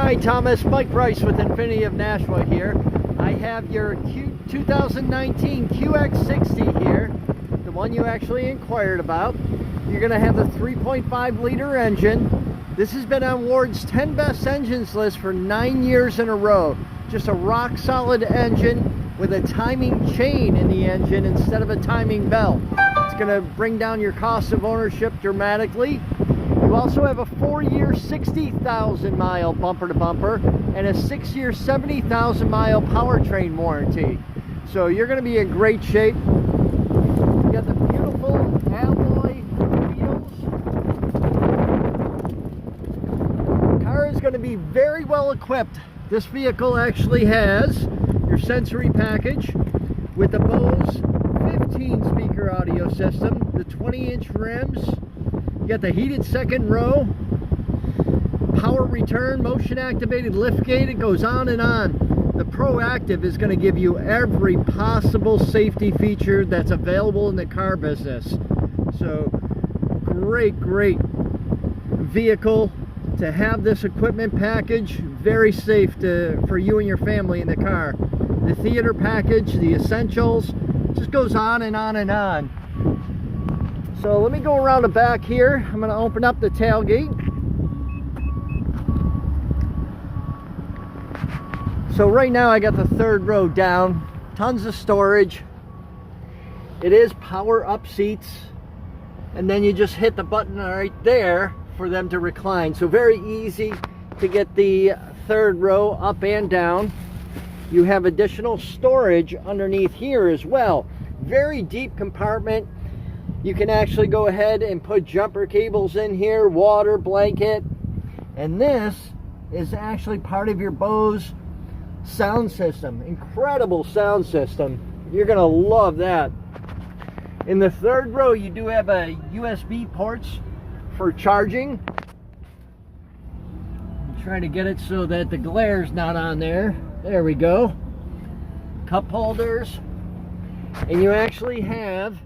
Hi Thomas, Mike Bryce with Infiniti of Nashua here. I have your 2019 QX60 here, the one you actually inquired about. You're going to have the 3.5 liter engine. This has been on Ward's 10 best engines list for 9 years in a row. Just a rock solid engine with a timing chain in the engine instead of a timing belt. It's going to bring down your cost of ownership dramatically. You also have a 4-year 60,000 mile bumper to bumper and a 6-year 70,000 mile powertrain warranty. So you're going to be in great shape. You got the beautiful alloy wheels. The car is going to be very well equipped. This vehicle actually has your sensory package with the Bose 15 speaker audio system, the 20-inch rims. You got the heated second row, power return, motion activated lift gate. It goes on and on. The Proactive is going to give you every possible safety feature that's available in the car business. So great vehicle to have this equipment package. Very safe for you and your family in the car. The theater package, the essentials, just goes on and on and on. So let me go around the back here. I'm going to open up the tailgate. So right now I got the third row down. Tons of storage. It is power up seats. And then you just hit the button right there for them to recline. So very easy to get the third row up and down. You have additional storage underneath here as well. Very deep compartment. You can actually go ahead and put jumper cables in here, water, blanket. And this is actually part of your Bose sound system. Incredible sound system. You're going to love that. In the third row, you do have a USB ports for charging. I'm trying to get it so that the glare's not on there. There we go. Cup holders. And you actually have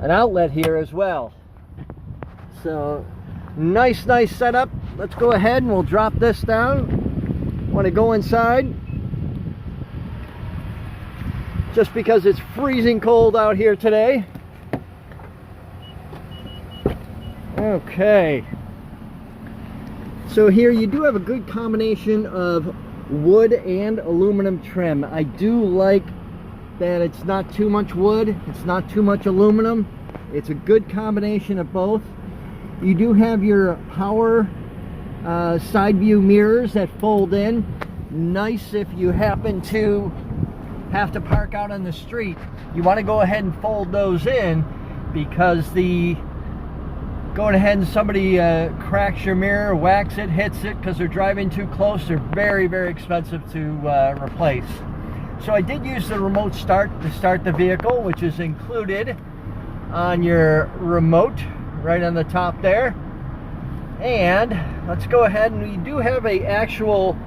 an outlet here as well. So nice setup. Let's go ahead and we'll drop this down. Want to go inside just because it's freezing cold out here today. Okay, so here you do have a good combination of wood and aluminum trim. I do like that it's not too much wood, it's not too much aluminum. It's a good combination of both. You do have your power side view mirrors that fold in. Nice if you happen to have to park out on the street. You want to go ahead and fold those in, because going ahead and somebody cracks your mirror, whacks it, hits it because they're driving too close, they're very expensive to replace. So I did use the remote start to start the vehicle, which is included on your remote right on the top there. And let's go ahead, and we do have a actual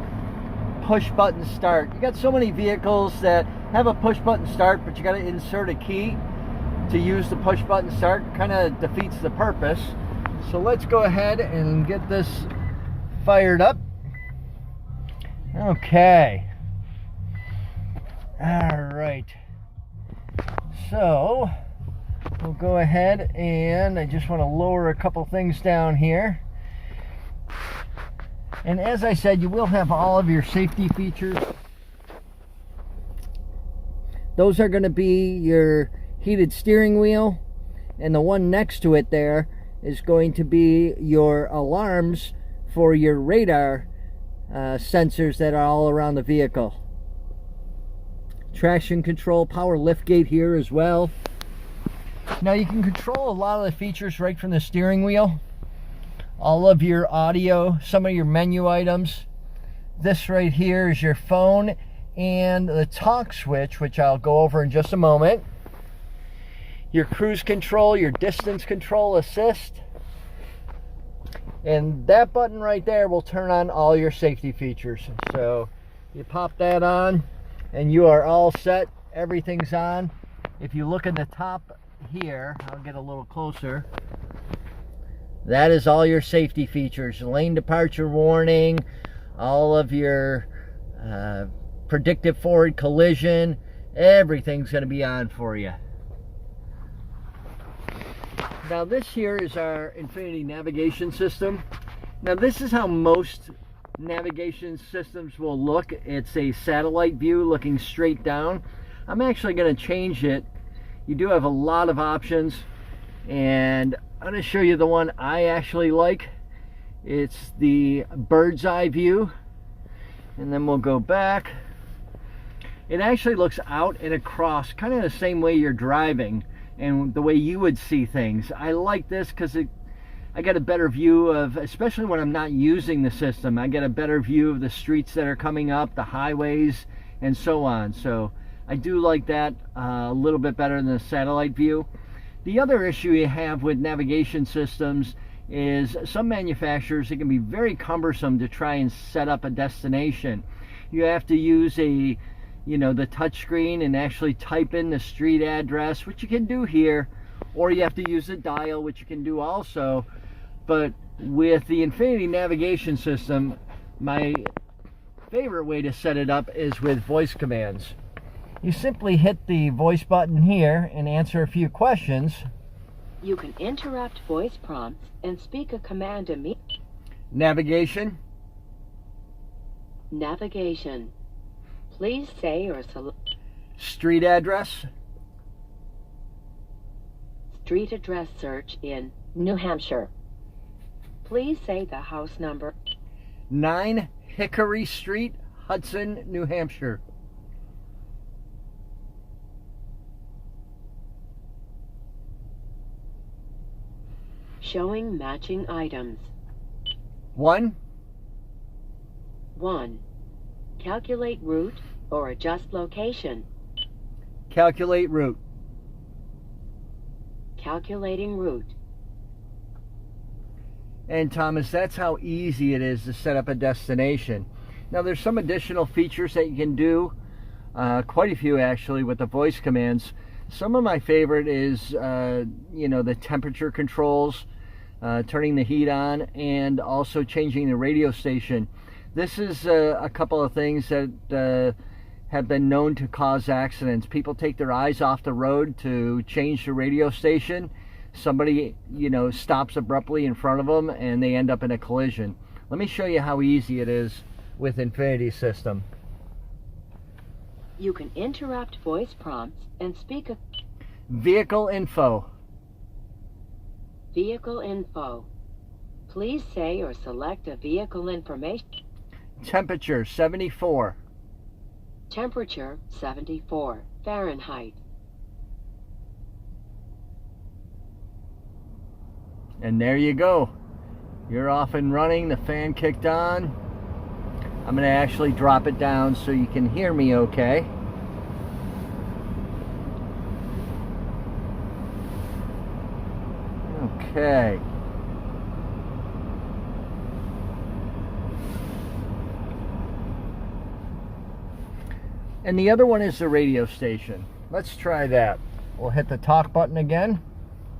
push button start. You got so many vehicles that have a push button start, but you got to insert a key to use the push button start. Kind of defeats the purpose. So let's go ahead and get this fired up. Okay. All right, so we'll go ahead, and I just want to lower a couple things down here. And as I said, you will have all of your safety features. Those are going to be your heated steering wheel, and the one next to it there is going to be your alarms for your radar sensors that are all around the vehicle. Traction control, power lift gate here as well. Now you can control a lot of the features right from the steering wheel. All of your audio, some of your menu items. This right here is your phone and the talk switch, which I'll go over in just a moment. Your cruise control, your distance control assist. And that button right there will turn on all your safety features. So you pop that on and you are all set. Everything's on. If you look at the top here, I'll get a little closer. That is all your safety features. Lane departure warning, all of your predictive forward collision, everything's going to be on for you. Now this here is our Infiniti navigation system. Now this is how most navigation systems will look. It's a satellite view looking straight down. I'm actually going to change it. You do have a lot of options, and I'm going to show you the one I actually like. It's the bird's eye view, and then we'll go back. It actually looks out and across, kind of the same way you're driving and the way you would see things. I like this because I get a better view of, especially when I'm not using the system, I get a better view of the streets that are coming up, the highways, and so on. So I do like that a little bit better than the satellite view. The other issue you have with navigation systems is some manufacturers, it can be very cumbersome to try and set up a destination. You have to use the touch screen and actually type in the street address, which you can do here, or you have to use the dial, which you can do also. But with the Infiniti navigation system, my favorite way to set it up is with voice commands. You simply hit the voice button here and answer a few questions. You can interrupt voice prompts and speak a command immediately. Navigation. Navigation. Please say or select. Street address. Street address search in New Hampshire. Please say the house number. 9 Hickory Street, Hudson, New Hampshire. Showing matching items. 1. 1. Calculate route or adjust location. Calculate route. Calculating route. And Thomas, that's how easy it is to set up a destination. Now there's some additional features that you can do, quite a few actually, with the voice commands. Some of my favorite is the temperature controls, turning the heat on, and also changing the radio station. This is a couple of things that have been known to cause accidents. People take their eyes off the road to change the radio station. Somebody, stops abruptly in front of them and they end up in a collision. Let me show you how easy it is with Infiniti system. You can interrupt voice prompts and speak a vehicle info. Vehicle info. Please say or select a vehicle information. Temperature 74. Temperature 74 Fahrenheit. And there you go. You're off and running. The fan kicked on. I'm going to actually drop it down so you can hear me okay. Okay. And the other one is the radio station. Let's try that. We'll hit the talk button again.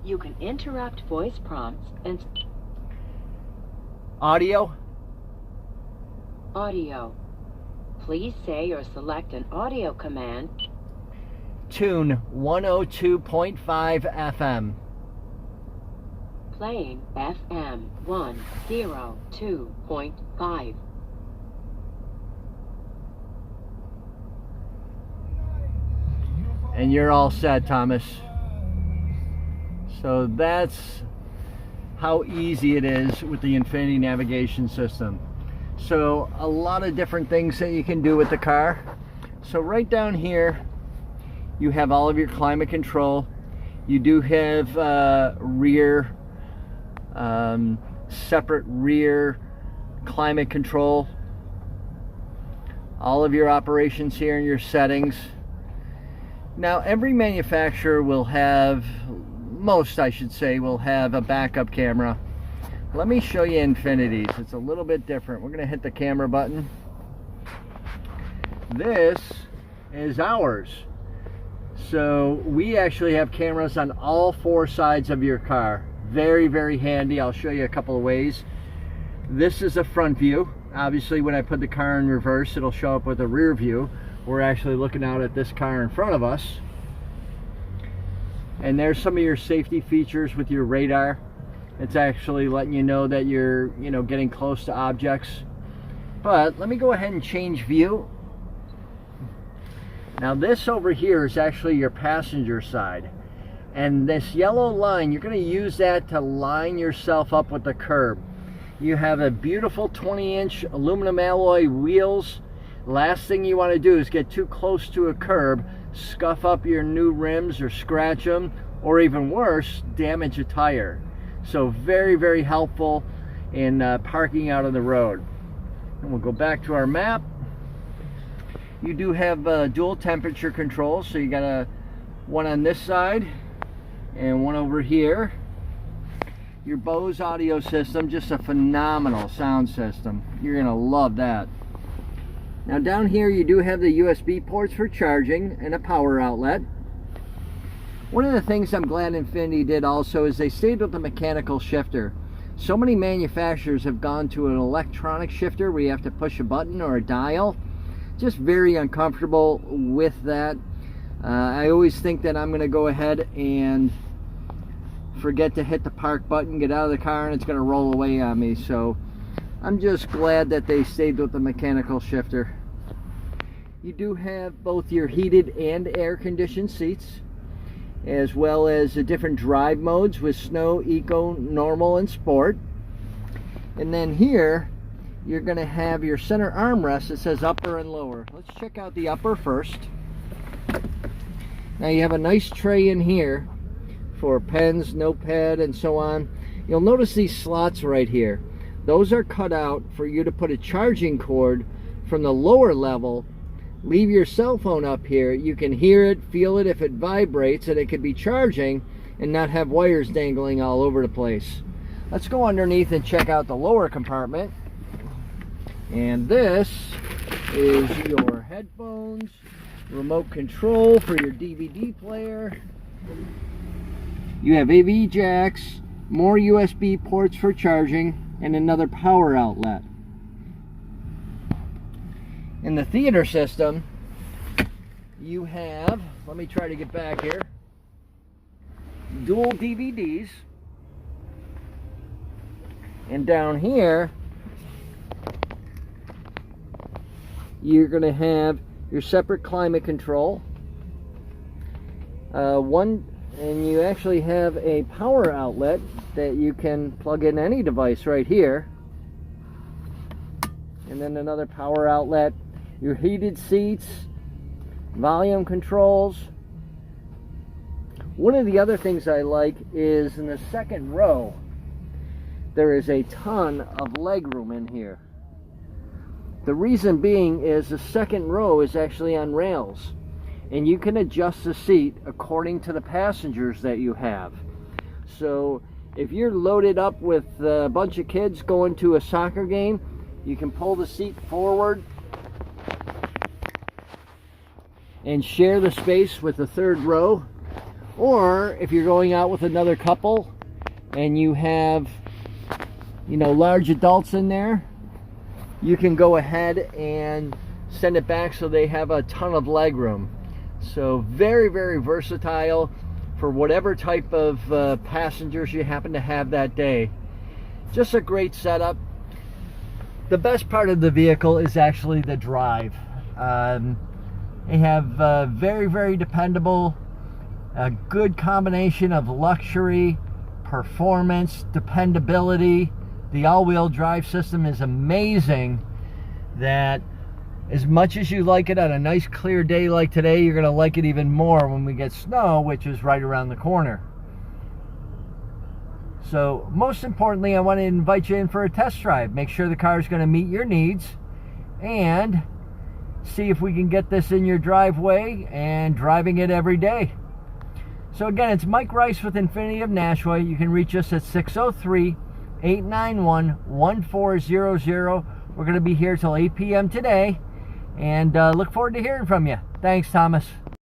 You can interrupt voice prompts and audio. Audio. Please say or select an audio command. Tune 102.5 FM. Playing FM 102.5. And you're all set, Thomas. So that's how easy it is with the Infiniti navigation system. So a lot of different things that you can do with the car. So right down here you have all of your climate control. You do have separate rear climate control. All of your operations here and your settings. Now every manufacturer will have, most I should say, will have a backup camera. Let me show you Infiniti's. It's a little bit different. We're going to hit the camera button. This is ours. So we actually have cameras on all 4 sides of your car. Very, very handy. I'll show you a couple of ways. This is a front view. Obviously, when I put the car in reverse, it'll show up with a rear view. We're actually looking out at this car in front of us. And there's some of your safety features with your radar. It's actually letting you know that you're, getting close to objects. But let me go ahead and change view. Now this over here is actually your passenger side. And this yellow line, you're going to use that to line yourself up with the curb. You have a beautiful 20-inch aluminum alloy wheels. Last thing you want to do is get too close to a curb, scuff up your new rims or scratch them, or even worse, damage a tire. So very, very helpful in parking out on the road. And we'll go back to our map. You do have dual temperature control, so you got one on this side and one over here. Your Bose audio system, just a phenomenal sound system. You're gonna love that. Now down here you do have the USB ports for charging and a power outlet. One of the things I'm glad Infiniti did also is they stayed with the mechanical shifter. So many manufacturers have gone to an electronic shifter where you have to push a button or a dial. Just very uncomfortable with that. I always think that I'm going to go ahead and forget to hit the park button, get out of the car, and it's going to roll away on me. So I'm just glad that they stayed with the mechanical shifter. You do have both your heated and air conditioned seats, as well as the different drive modes with Snow, Eco, Normal, and Sport. And then here you're going to have your center armrest that says upper and lower. Let's check out the upper first. Now you have a nice tray in here for pens, notepad, and so on. You'll notice these slots right here. Those are cut out for you to put a charging cord from the lower level. Leave your cell phone up here. You can hear it, feel it if it vibrates, and it could be charging and not have wires dangling all over the place. Let's go underneath and check out the lower compartment. And this is your headphones, remote control for your DVD player. You have AV jacks, more USB ports for charging, and another power outlet. In the theater system, you have, let me try to get back here, dual DVDs. And down here, you're going to have your separate climate control. And you actually have a power outlet that you can plug in any device right here. And then another power outlet. Your heated seats, volume controls. One of the other things I like is in the second row, there is a ton of leg room in here. The reason being is the second row is actually on rails, and you can adjust the seat according to the passengers that you have. So if you're loaded up with a bunch of kids going to a soccer game, you can pull the seat forward and share the space with the third row. Or if you're going out with another couple and you have, large adults in there, you can go ahead and send it back so they have a ton of leg room. So very, very versatile for whatever type of passengers you happen to have that day. Just a great setup. The best part of the vehicle is actually the drive. They have very, very dependable, a good combination of luxury, performance, dependability. The all-wheel drive system is amazing. That as much as you like it on a nice clear day like today, you're going to like it even more when we get snow, which is right around the corner. So most importantly, I want to invite you in for a test drive. Make sure the car is going to meet your needs and see if we can get this in your driveway and driving it every day. So again, it's Mike Rice with Infiniti of Nashua. You can reach us at 603-891-1400. We're going to be here till 8 p.m. today, and look forward to hearing from you. Thanks, Thomas.